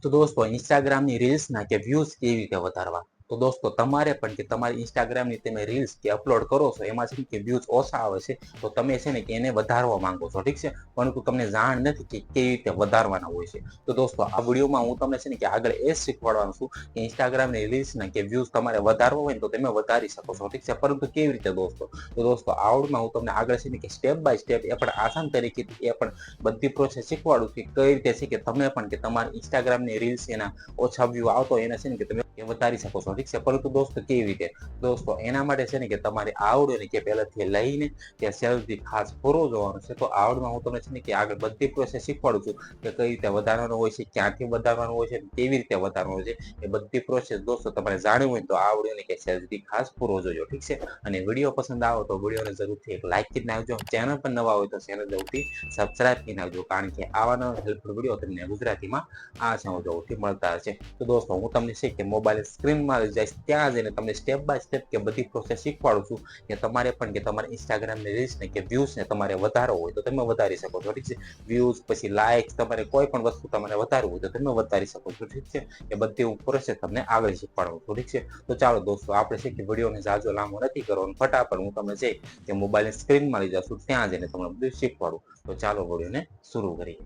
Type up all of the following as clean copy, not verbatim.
તો દોસ્તો ઇન્સ્ટાગ્રામની રીલ્સના કે વ્યૂઝ કેવી રીતે વધારવા? તો દોસ્તો તમારે પણ કે તમારી ઇન્સ્ટાગ્રામની તમે રીલ્સ કે અપલોડ કરો છો એમાં છે કે વ્યૂઝ ઓછા આવે છે તો તમે છે ને કે એને વધારવા માંગો છો, ઠીક છે, પરંતુ તમને જાણ નથી કે કેવી રીતે વધારવાના હોય છે. તો દોસ્તો આ વિડીયોમાં હું તમને છે ને કે આગળ એ જ શીખવાડવાનું છું કે ઇન્સ્ટાગ્રામની રીલ્સના કે વ્યૂઝ તમારે વધારવો હોય ને તો તમે વધારી શકો છો, ઠીક છે, પરંતુ કેવી રીતે દોસ્તો? તો દોસ્તો આવડમાં હું તમને આગળ છે ને કે સ્ટેપ બાય સ્ટેપ એ પણ આસાન તરીકેથી એ પણ બધી પ્રોસેસ શીખવાડું કે કઈ રીતે છે કે તમે પણ કે તમારી ઇન્સ્ટાગ્રામની રીલ્સ એના ઓછા વ્યૂ આવતો એના છે ને કે તમે વધારી શકો છો, ઠીક છે, પરંતુ દોસ્તો કેવી રીતે? દોસ્તો એના માટે છે ને કે તમારે આવડે ને કે પહેલાથી લઈને કે સેલ્ફી ખાસ પૂરો જોવાનું છે. તો આવડમાં હું તમને છે ને કે આગળ બધી પ્રોસેસ શીખવાડું છું કે કઈ રીતે વધારવાનું હોય છે, ક્યાંથી વધારવાનું હોય છે, કેવી રીતે વધારવાનું હોય છે. એ બધી પ્રોસેસ દોસ્તો તમારે જાણવી હોય તો આવડ્યો ને કે સેલ્ફી ખાસ પૂરો જોજો, ઠીક છે. અને વિડીયો પસંદ આવે તો વિડીયોને જરૂરથી એક લાઈક કરીને આવજો. ચેનલ પર નવા હોય તો ચેનલ જરૂરથી સબસ્ક્રાઇબ કરીને આવજો, કારણ કે આવા નવા હેલ્પફુલ વિડીયો તમને ગુજરાતીમાં આ સૌથી મળતા હશે. તો દોસ્તો હું તમને છે કે મોબાઈલ સ્ક્રીનમાં લઈ જઈશ ત્યાં જઈને તમને સ્ટેપ બાય સ્ટેપ કે બધી પ્રોસેસ શીખવાડું છું કે તમારે પણ કે તમારે ઇન્સ્ટાગ્રામની રીલ્સને કે વ્યૂઝને તમારે વધારવો હોય તો તમે વધારી શકો છો, ઠીક છે. વ્યૂઝ પછી લાઇક્સ તમારે કોઈ પણ વસ્તુ તમારે વધારવું હોય તો તમે વધારી શકો છો, ઠીક છે. એ બધી હું પ્રોસેસ તમને આગળ શીખવાડું છું, ઠીક છે. તો ચાલો દોસ્તો આપણે છે કે વિડીયોને જાજો લાંબો નથી કરવાનો, ફટાફટ હું તમને છે કે મોબાઈલની સ્ક્રીનમાં લઈ જાઉં છું ત્યાં જઈને તમને બધું શીખવાડું. તો ચાલો વિડીયોને શરૂ કરીએ.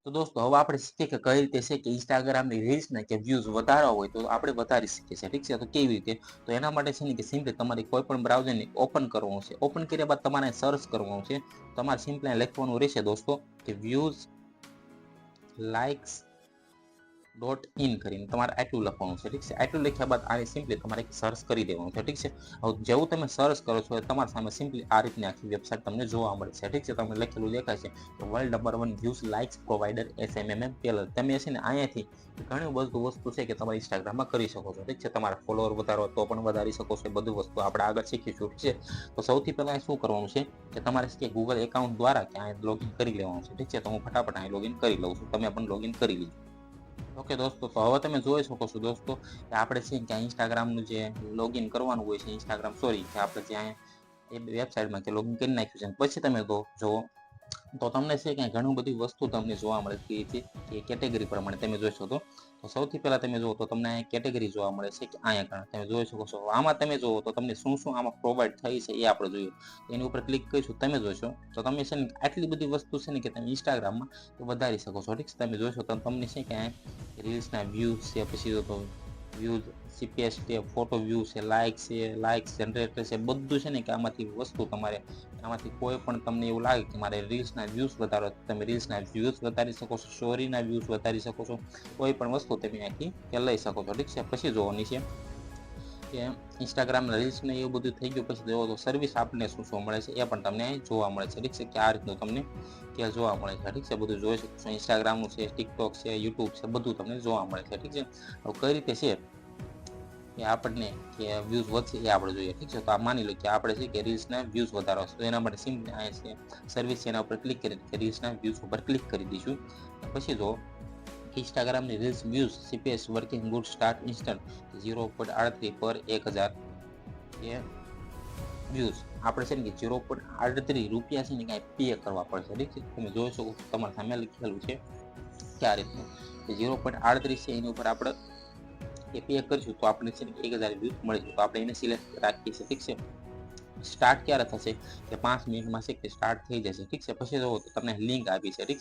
તો દોસ્તો હવે આપણે શીખીએ કે કઈ રીતે છે કે ઇન્સ્ટાગ્રામની રીલ્સને કે વ્યૂઝ વધારવા હોય તો આપણે વધારી શકીએ છીએ, ઠીક છે. તો કેવી રીતે? તો એના માટે છે ને કે સિમ્પલી તમારી કોઈ પણ બ્રાઉઝરને ઓપન કરવાનું છે. ઓપન કર્યા બાદ તમારે સર્ચ કરવાનું છે. તમારે સિમ્પલી લખવાનું રહેશે દોસ્તો કે વ્યૂઝ લાઇક્સ .in કરીને તમારે આટલું લખવાનું છે, ઠીક છે. આટલું લખ્યા બાદ આને સિમ્પલી તમારે સર્ચ કરી દેવાનું છે, ઠીક છે. હવે જેવું તમે સર્ચ કરો છો તમારી સામે સિમ્પલી આ રીતની આખી વેબસાઇટ તમને જોવા મળે છે, ઠીક છે. તમને લખેલું દેખાશે કે world number 1 views likes provider SMMM તમે છે ને અહીંયાથી ઘણી બધું વસ્તુ છે કે તમારે ઇન્સ્ટાગ્રામમાં કરી શકો છો, ઠીક છે. તમારા ફોલોઅર વધારો તો પણ વધારી શકો છો. બધું વસ્તુ આપણે આગળ શીખીશું, ઠીક છે. તો સૌથી પહેલાં શું કરવાનું છે કે તમારે કે ગૂગલ એકાઉન્ટ દ્વારા કે અહીં લોગિન કરી લેવાનું છે, ઠીક છે. તો હું ફટાફટ અહીં લોગિન કરી લઉં છું, તમે પણ લોગિન કરી લીધું. ઓકે દોસ્તો, તો હવે તમે જોઈ શકો છો દોસ્તો કે આપણે છે કે ઇન્સ્ટાગ્રામનું જે લોગિન કરવાનું હોય છે ઇન્સ્ટાગ્રામ સોરી કે આપણે જે એ વેબસાઇટમાં કે લોગિન કરી નાખ્યું છે પછી તમે જુઓ તો તમને છે કે ઘણી બધી વસ્તુ તમને જોવા મળતી છે કે કેટેગરી પ્રમાણે તમે જોઈ શકો. તો સૌથી પહેલા તમે જુઓ તો તમને કેટેગરી જોવા મળે છે કે અહીંયા તમે જોઈ શકો છો. આમાં તમે જુઓ તો તમને શું શું આમાં પ્રોવાઈડ થઈ છે એ આપણે જોઈએ. એની ઉપર ક્લિક કરીશું તમે જોશો તો તમે છે ને આટલી બધી વસ્તુ છે ને કે તમે ઇન્સ્ટાગ્રામમાં વધારી શકો છો, ઠીક છે. તમે જોશો તો તમને છે કે રીલ્સના વ્યૂઝ છે, પછી તો વ્યૂઝ CPS છે, ફોટો વ્યૂ છે, લાઇક્સ જનરેટર છે, બધું છે ને કે આમાંથી વસ્તુ તમારે આમાંથી કોઈ પણ તમને એવું લાગે કે મારે રીલ્સના વ્યૂઝ વધારો તમે રીલ્સના વ્યૂઝ વધારી શકો છો, સ્ટોરીના વ્યૂઝ વધારી શકો છો, કોઈ પણ વસ્તુ તમે અહીંથી લઈ શકો છો, ઠીક છે. પછી જોવાની છે કે ઇન્સ્ટાગ્રામ રીલ્સને એવું બધું થઈ ગયું પછી જોવો તો સર્વિસ આપણને શું શું મળે છે એ પણ તમને જોવા મળે છે, ઠીક છે, કે આ રીતનું તમને કે જોવા મળે છે, ઠીક છે. બધું જોઈ શકો છો. ઇન્સ્ટાગ્રામનું છે, ટિકટોક છે, યુટ્યુબ છે, બધું તમને જોવા મળે છે, ઠીક છે. હવે કઈ રીતે છે કે આપણને કે વ્યૂઝ વધશે એ આપણે જોઈએ, ઠીક છે. તો આ માની લો કે આપણે છે કે રીલ્સના વ્યૂઝ વધારવા છે તો એના માટે સિમ્પલી અહીંયા છે સર્વિસ છે એના ઉપર ક્લિક કરીને કે રીલ્સના વ્યૂઝ ઉપર ક્લિક કરી દઈશું. પછી જો ઇન્સ્ટાગ્રામની reels views CPS working good start instant 0.38 પર 1000 કે વ્યૂઝ આપણે છે ને કે 0.38 રૂપિયા છે ને કાંઈ પે કરવા પડશે, ઠીક છે. તમે જોઈ શકો છો તમારા સામે લખેલું છે કે આ રીતનું કે 0.38 છે એની ઉપર આપણે એ પે કરીશું તો આપણે છે ને 1000 વ્યૂઝ મળી જશે. તો આપણે એને સિલેક્ટ રાખીએ છીએ, ઠીક છે. સ્ટાર્ટ ક્યારે થશે કે 5 મિનિટમાં છે કે સ્ટાર્ટ થઈ જશે, ઠીક છે. પછી જો તમને લિંક આપી છે, ઠીક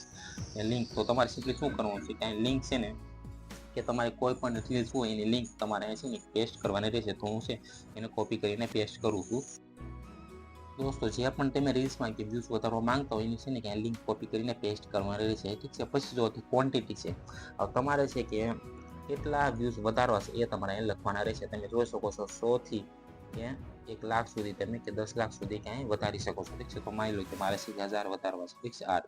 છે. લિંક તો તમારે સિમ્પલી શું કરવાનું છે કે લિંક છે ને કે તમારે કોઈ પણ રીલ્સ હોય એની લિંક તમારે છે ને પેસ્ટ કરવાની રહેશે. તો હું છે એને કોપી કરીને પેસ્ટ કરું છું. દોસ્તો જે પણ તમે રીલ્સમાં કે વ્યૂઝ વધારવા માંગતા હોય એની છે ને કે લિંક કોપી કરીને પેસ્ટ કરવાની રહેશે, ઠીક છે. પછી જો ક્વોન્ટિટી છે હવે તમારે છે કે કેટલા વ્યૂઝ વધારવા છે એ તમારે અહીં લખવાના રહેશે. તમે જોઈ શકો છો 100 થી કે 1 લાખ સુધી તમે કે 10 લાખ સુધી ક્યાંય વધારી શકો છો, ઠીક છે. તો માની લો કે મારે 1000 વધારવા છે, ઠીક છે. આ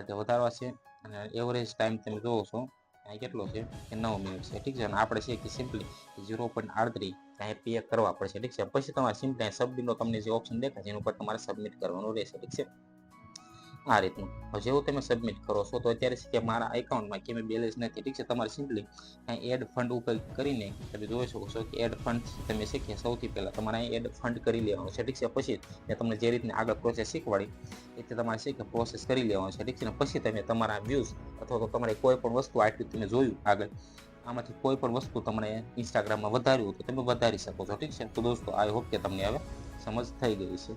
રીતે વધારવા છે અને એવરેજ ટાઈમ તમે જોવો છો અહીં કેટલો છે કે 9 મિનિટ છે, ઠીક છે. અને આપણે છે કે સિમ્પલી 0.38 અહીં પે કરવા પડશે, ઠીક છે. પછી તમારે સિમ્પલી સબમિટનો તમને જે ઓપ્શન દેખાય છે એના ઉપર તમારે સબમિટ કરવાનું રહેશે, ઠીક છે. આ રીતનું. હવે જેવું તમે સબમિટ કરો છો તો અત્યારે છે કે મારા એકાઉન્ટમાં કે બેલેન્સ નથી. ઠીક છે, તમારે સિમ્પલી અહીં એડ ફંડ ઉપર કરીને તમે જોઈ શકો છો કે એડ ફંડ તમે છે કે સૌથી પહેલાં તમારે અહીં એડ ફંડ કરી લેવાનું છે. ઠીક છે, પછી મેં તમને જે રીતની આગળ પ્રોસેસ શીખવાડી એ રીતે તમારે છે કે પ્રોસેસ કરી લેવાનું છે. ઠીક છે, ને પછી તમે તમારા વ્યૂઝ અથવા તો તમારે કોઈ પણ વસ્તુ આટલું તમે જોયું આગળ આમાંથી કોઈ પણ વસ્તુ તમને ઇન્સ્ટાગ્રામમાં વધાર્યું તો તમે વધારી શકો છો. ઠીક છે, તો દોસ્તો આઈ હોપ કે તમને હવે સમજ થઈ ગઈ છે.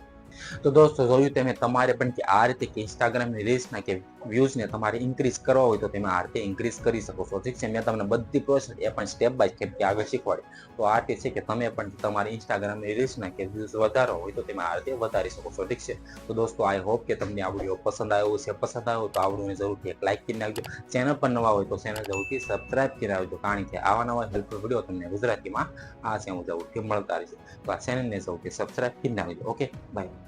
તો દોસ્તો જોયું તમે, તમારે પણ કે આ રીતે કે ઇન્સ્ટાગ્રામની રીલ્સના કે વ્યૂઝને તમારે ઇન્ક્રીઝ કરવા હોય તો તમે આ રીતે ઇન્ક્રીઝ કરી શકો છો. ઠીક છે, મેં તમને બધી પ્રોસેસ એ પણ સ્ટેપ બાય સ્ટેપ કે આગળ શીખવાડી. તો આ રીતે છે કે તમે પણ તમારી ઇન્સ્ટાગ્રામની રીલ્સના કે વ્યૂઝ વધારો હોય તો તમે આ રીતે વધારી શકો છો. ઠીક છે, તો દોસ્તો આઈ હોપ કે તમને આ વિડીયો પસંદ આવ્યો છે. પસંદ આવ્યો તો આ વિડીયોને જરૂરથી એક લાઇક કરી નાખજો. ચેનલ પર નવા હોય તો ચેનલ જરૂરથી સબસ્ક્રાઇબ કરી નાખજો, કારણ કે આવા નવા હેલ્પફુલ વિડીયો તમને ગુજરાતીમાં આ છે હું જરૂરથી મળતા રહેશે. તો આ ચેનલને જરૂરથી સબસ્ક્રાઇબ કરી નાખજો. Okay, by.